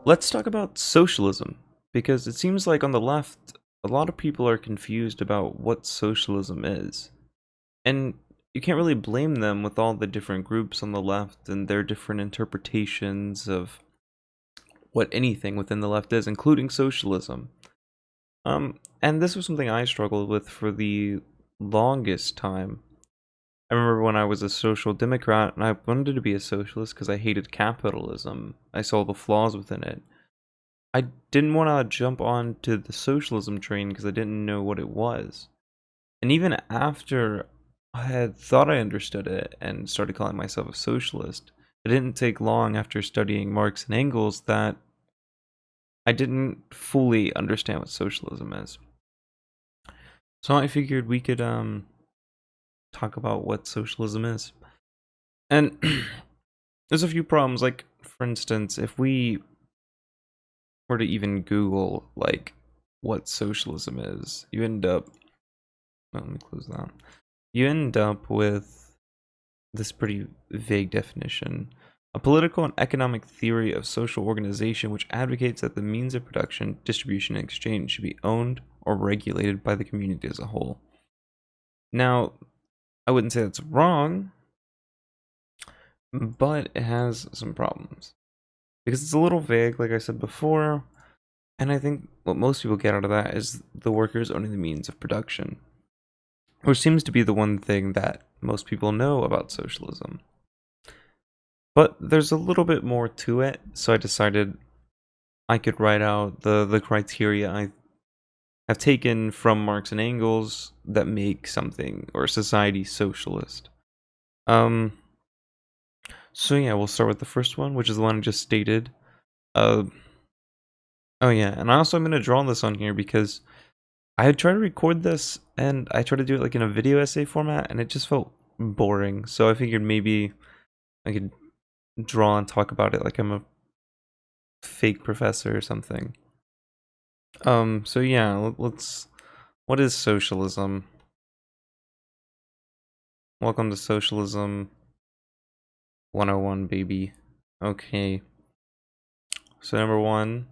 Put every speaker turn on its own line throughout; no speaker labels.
Let's talk about socialism, because it seems like on the left, a lot of people are confused about what socialism is. And you can't really blame them with all the different groups on the left and their different interpretations of what anything within the left is, including socialism. And this was something I struggled with for the longest time. I remember when I was a social democrat and I wanted to be a socialist because I hated capitalism. I saw the flaws within it. I didn't want to jump onto the socialism train because I didn't know what it was. And even after I had thought I understood it and started calling myself a socialist, it didn't take long after studying Marx and Engels that I didn't fully understand what socialism is. So I figured we could talk about what socialism is. And there's a few problems, like for instance, if we were to even Google like what socialism is, you end up let me close that. You end up with this pretty vague definition. A political and economic theory of social organization which advocates that the means of production, distribution, and exchange should be owned or regulated by the community as a whole. Now, I wouldn't say that's wrong, but it has some problems. Because it's a little vague, like I said before, and I think what most people get out of that is the workers owning the means of production, which seems to be the one thing that most people know about socialism. But there's a little bit more to it, so I decided I could write out the criteria I have taken from Marx and Engels that make something or society socialist. Um, so yeah, we'll start with the first one, which is the one I just stated. Uh, oh yeah, and I also am gonna draw this on here because I had tried to record this and I tried to do it like in a video essay format, and it just felt boring. So I figured maybe I could draw and talk about it like I'm a fake professor or something. So yeah, let's. What is socialism? Welcome to Socialism 101, baby. Okay. So number one.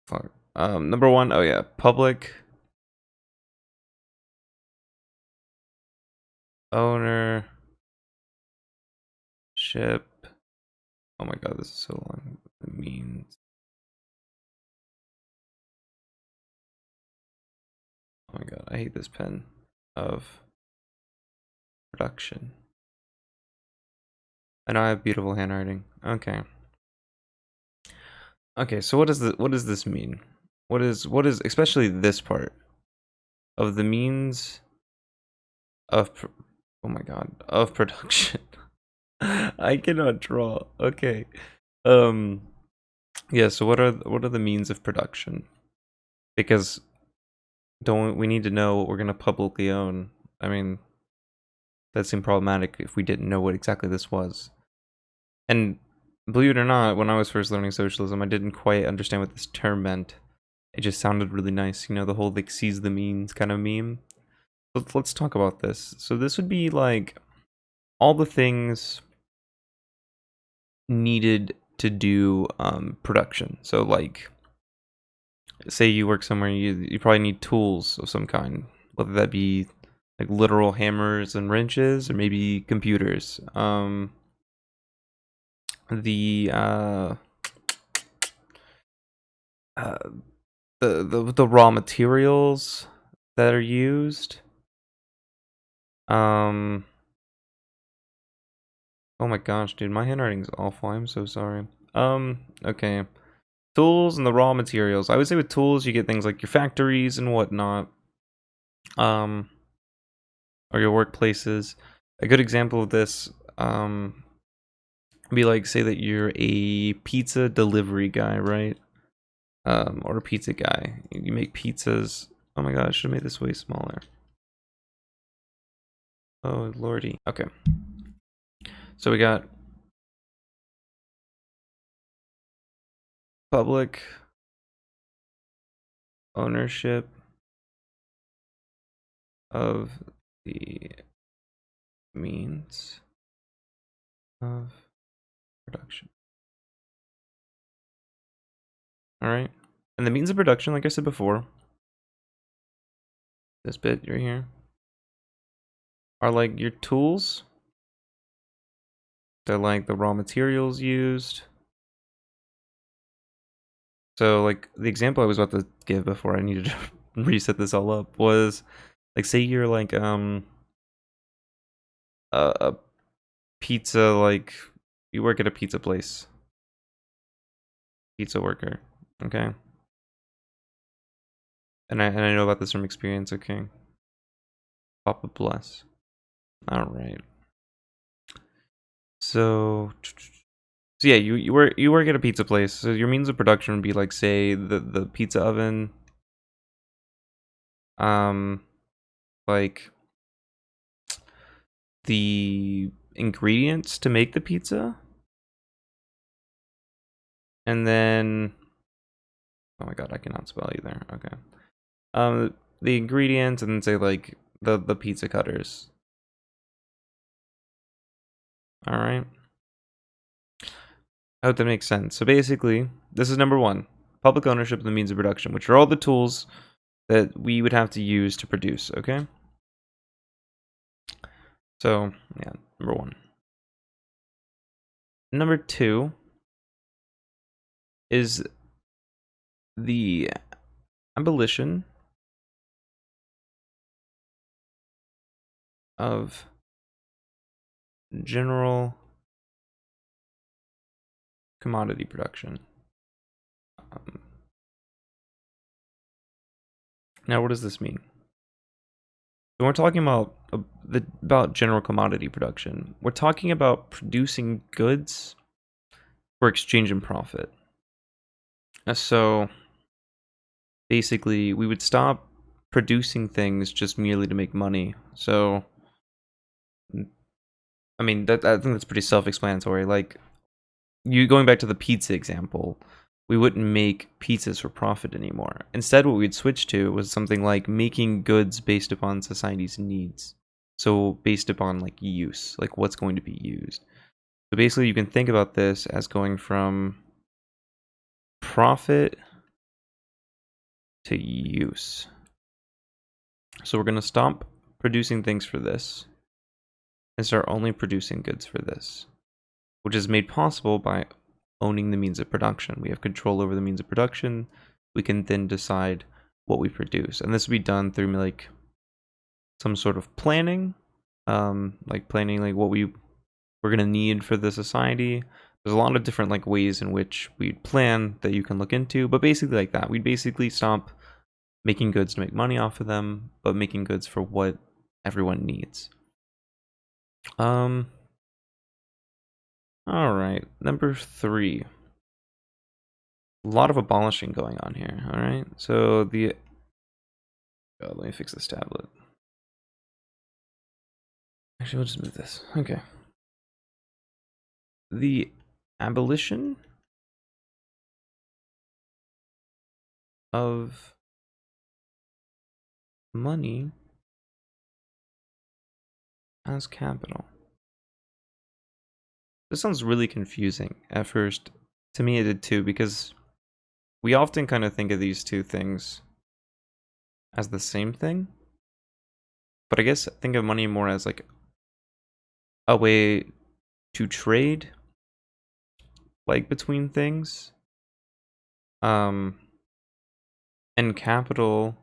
Fuck. Number one. Oh yeah, public ownership. Oh my god, this is so long. It means. Oh my god, I hate this pen. Of production. I know I have beautiful handwriting. Okay. Okay, so what does this mean? What is especially this part of the means of oh my god, of production. I cannot draw. Okay. Um yeah, so what are the means of production? Because don't we need to know what we're going to publicly own? I mean, that seemed problematic if we didn't know what exactly this was. And believe it or not, when I was first learning socialism, I didn't quite understand what this term meant. It just sounded really nice, you know, the whole like seize the means kind of meme. Let's talk about this. So this would be like all the things needed to do production. So like say you work somewhere, you probably need tools of some kind, whether that be like literal hammers and wrenches or maybe computers. The uh the raw materials that are used. Um oh my gosh, dude, my handwriting's awful. I'm so sorry. Okay. Tools and the raw materials. I would say with tools you get things like your factories and whatnot. Um or your workplaces. A good example of this be like say that you're a pizza delivery guy, right? Or a pizza guy. You make pizzas. Oh my god, I should have made this way smaller. Oh lordy. Okay. So we got public ownership of the means of production. All right. And the means of production, like I said before, this bit right here, are like your tools. They're like the raw materials used. So like the example I was about to give before I needed to reset this all up was like, say you're like a pizza, like you work at a pizza place, pizza worker, okay? And I know about this from experience, okay? Papa bless. All right. So yeah, you work at a pizza place. So your means of production would be like, say, the pizza oven, um, like the ingredients to make the pizza, and then oh my god, I cannot spell either. Okay, the ingredients, and then say like the pizza cutters. All right, I hope that makes sense. So basically, this is number one: public ownership of the means of production, which are all the tools that we would have to use to produce. Okay. So, yeah, number one. Number two is the abolition of general commodity production. Um, Now, what does this mean? When we're talking about general commodity production, we're talking about producing goods for exchange and profit. So basically, we would stop producing things just merely to make money. So, I mean, I think that's pretty self-explanatory. Like, you going back to the pizza example, we wouldn't make pizzas for profit anymore. Instead, what we'd switch to was something like making goods based upon society's needs. So based upon like use, like what's going to be used. So basically, you can think about this as going from profit to use. So we're going to stop producing things for this and start only producing goods for this, which is made possible by owning the means of production. We have control over the means of production. We can then decide what we produce. And this will be done through like some sort of planning, like planning like what we're going to need for the society. There's a lot of different like ways in which we'd plan that you can look into, but basically like that. We'd basically stop making goods to make money off of them, but making goods for what everyone needs. All right, number three. A lot of abolishing going on here. All right, so let me fix this tablet. Actually, we'll just move this. Okay. The abolition of money as capital. This sounds really confusing at first. To me, it did too, because we often kind of think of these two things as the same thing. But I guess think of money more as like a way to trade, like between things. And capital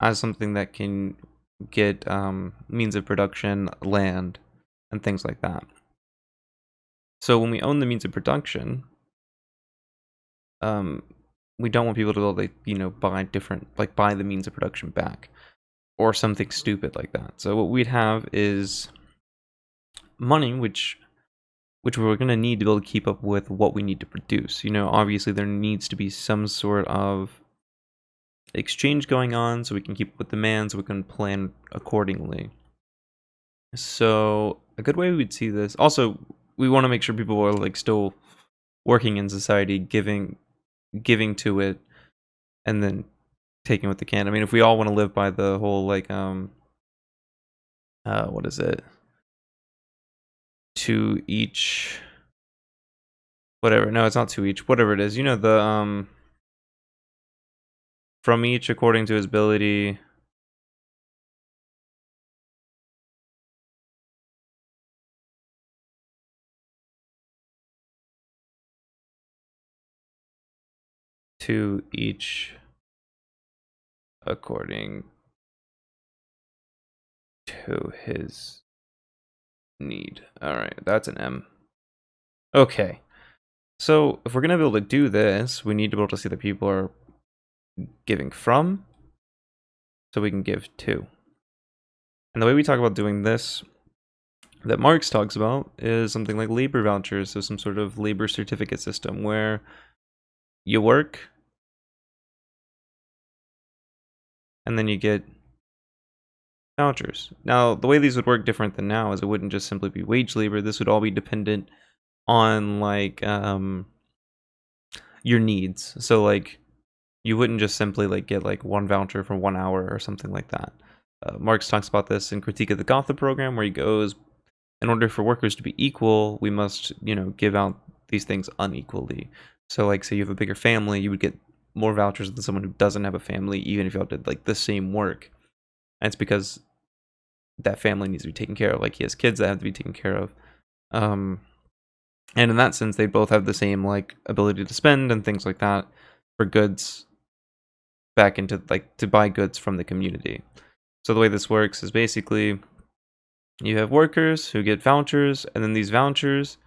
as something that can get means of production, land, and things like that. So when we own the means of production, we don't want people to be able to, buy the means of production back, or something stupid like that. So what we'd have is money, which we're going to need to be able to keep up with what we need to produce. Obviously there needs to be some sort of exchange going on so we can keep up with demand, so we can plan accordingly. So a good way we would see this, also we want to make sure people are like still working in society, giving to it, and then taking what they can. I mean, if we all want to live by the whole like what is it, to each Whatever. No, it's not to each. Whatever it is. You know, the from each according to his ability. To each according to his need. All right, that's an M. Okay. So if we're going to be able to do this, we need to be able to see that people are giving from, so we can give to. And the way we talk about doing this, that Marx talks about, is something like labor vouchers, so some sort of labor certificate system where you work, and then you get vouchers. Now, the way these would work different than now is it wouldn't just simply be wage labor. This would all be dependent on, like, your needs. So, like, you wouldn't just simply, like, get, like, one voucher for 1 hour or something like that. Marx talks about this in Critique of the Gotha program, where he goes, in order for workers to be equal, we must, give out these things unequally. So, like, say you have a bigger family, you would get more vouchers than someone who doesn't have a family, even if you all did, like, the same work. And it's because that family needs to be taken care of. Like, he has kids that have to be taken care of. And in that sense, they both have the same, like, ability to spend and things like that for goods back into, like, to buy goods from the community. So the way this works is basically you have workers who get vouchers, and then these vouchers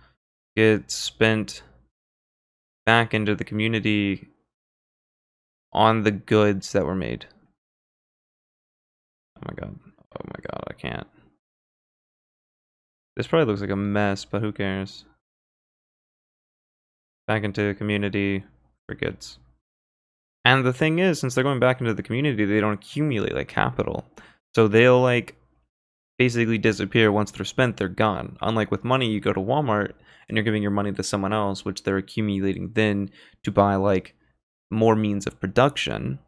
get spent back into the community on the goods that were made. Oh my god. Oh my god, I can't. This probably looks like a mess, but who cares? Back into the community for goods. And the thing is, since they're going back into the community, they don't accumulate like capital. So they'll like basically disappear once they're spent, they're gone. Unlike with money, you go to Walmart and you're giving your money to someone else, which they're accumulating then to buy like more means of production,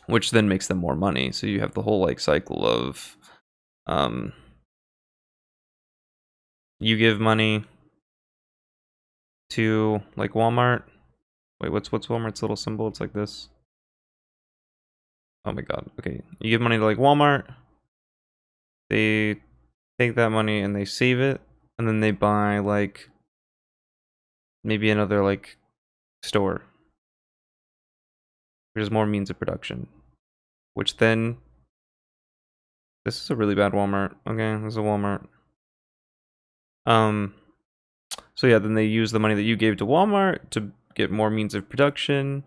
which then makes them more money. So you have the whole like cycle of you give money to like Walmart. Wait, what's Walmart's little symbol? It's like this. Oh my god. Okay. You give money to like Walmart. They take that money and they save it, and then they buy like maybe another like store. There's more means of production. Which then this is a really bad Walmart. Okay, this is a Walmart. So yeah, then they use the money that you gave to Walmart to get more means of production,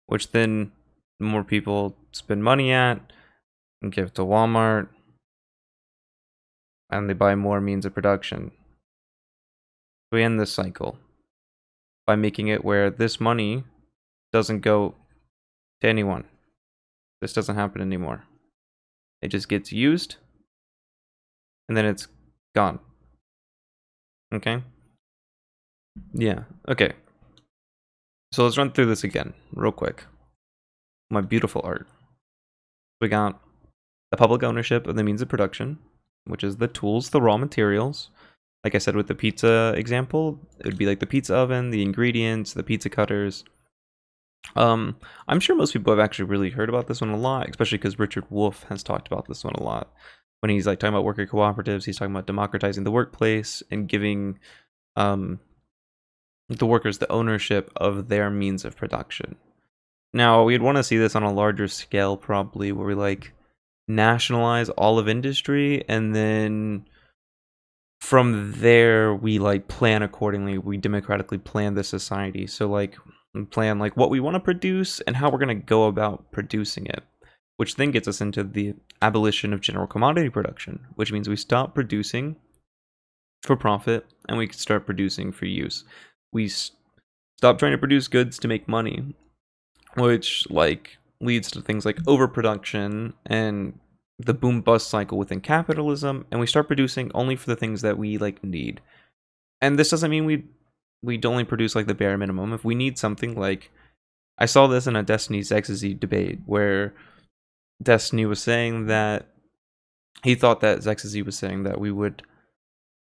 which then more people spend money at and give to Walmart, and they buy more means of production. We end this cycle by making it where this money doesn't go to anyone. This doesn't happen anymore. It just gets used, and then it's gone. Okay? Yeah, okay. So let's run through this again, real quick. My beautiful art. We got the public ownership of the means of production, which is the tools, the raw materials. Like I said with the pizza example, it would be like the pizza oven, the ingredients, the pizza cutters. I'm sure most people have actually really heard about this one a lot, especially because Richard Wolff has talked about this one a lot. When he's like talking about worker cooperatives, he's talking about democratizing the workplace and giving the workers the ownership of their means of production. Now, we'd want to see this on a larger scale, probably, where we like nationalize all of industry, and then from there we like plan accordingly. We democratically plan the society. So like we plan like what we want to produce and how we're going to go about producing it, which then gets us into the abolition of general commodity production, which means we stop producing for profit and we can start producing for use. We stop trying to produce goods to make money, which like leads to things like overproduction and the boom bust cycle within capitalism, and we start producing only for the things that we like need. And this doesn't mean we'd only produce like the bare minimum. If we need something, like I saw this in a Destiny Zexazy debate where Destiny was saying that he thought that Zexazy was saying that we would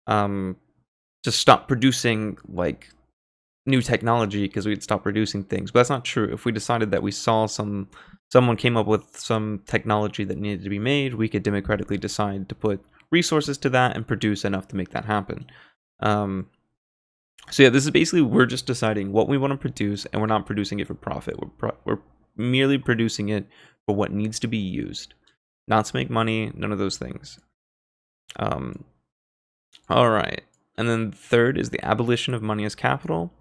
just stop producing like new technology because we'd stop producing things. But that's not true. If we decided that we saw someone came up with some technology that needed to be made, we could democratically decide to put resources to that and produce enough to make that happen. So yeah, this is basically we're just deciding what we want to produce, and we're not producing it for profit. We're merely producing it for what needs to be used, not to make money. None of those things. All right, and then third is the abolition of money as capital,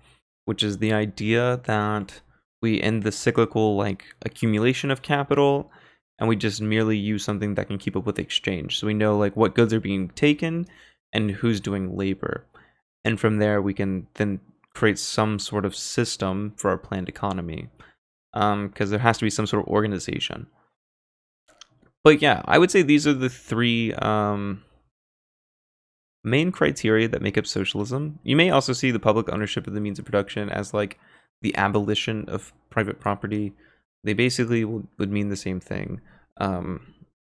which is the idea that we end the cyclical accumulation of capital, and we just merely use something that can keep up with exchange. So we know what goods are being taken and who's doing labor. And from there, we can then create some sort of system for our planned economy, because there has to be some sort of organization. But yeah, I would say these are the three main criteria that make up socialism. You may also see the public ownership of the means of production as the abolition of private property. They basically would mean the same thing.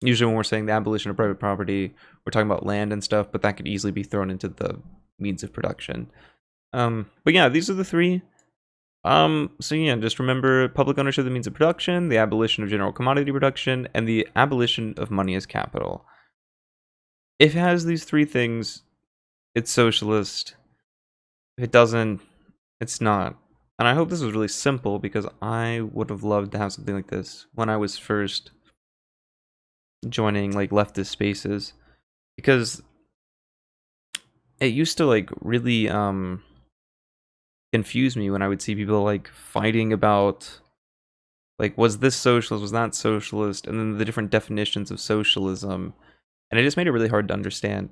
Usually when we're saying the abolition of private property, we're talking about land and stuff, but that could easily be thrown into the means of production. But yeah, these are the three. So yeah, just remember public ownership of the means of production, the abolition of general commodity production, and the abolition of money as capital. If it has these three things, it's socialist. If it doesn't, it's not. And I hope this was really simple because I would have loved to have something like this when I was first joining leftist spaces, because it used to really confuse me when I would see people fighting about was this socialist, was that socialist, and then the different definitions of socialism. And it just made it really hard to understand,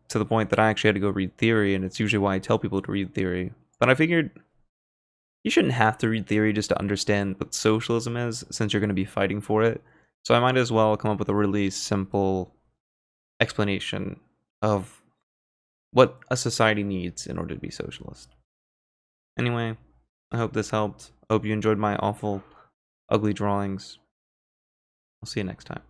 to the point that I actually had to go read theory, and it's usually why I tell people to read theory. But I figured you shouldn't have to read theory just to understand what socialism is, since you're going to be fighting for it. So I might as well come up with a really simple explanation of what a society needs in order to be socialist. Anyway, I hope this helped. I hope you enjoyed my awful, ugly drawings. I'll see you next time.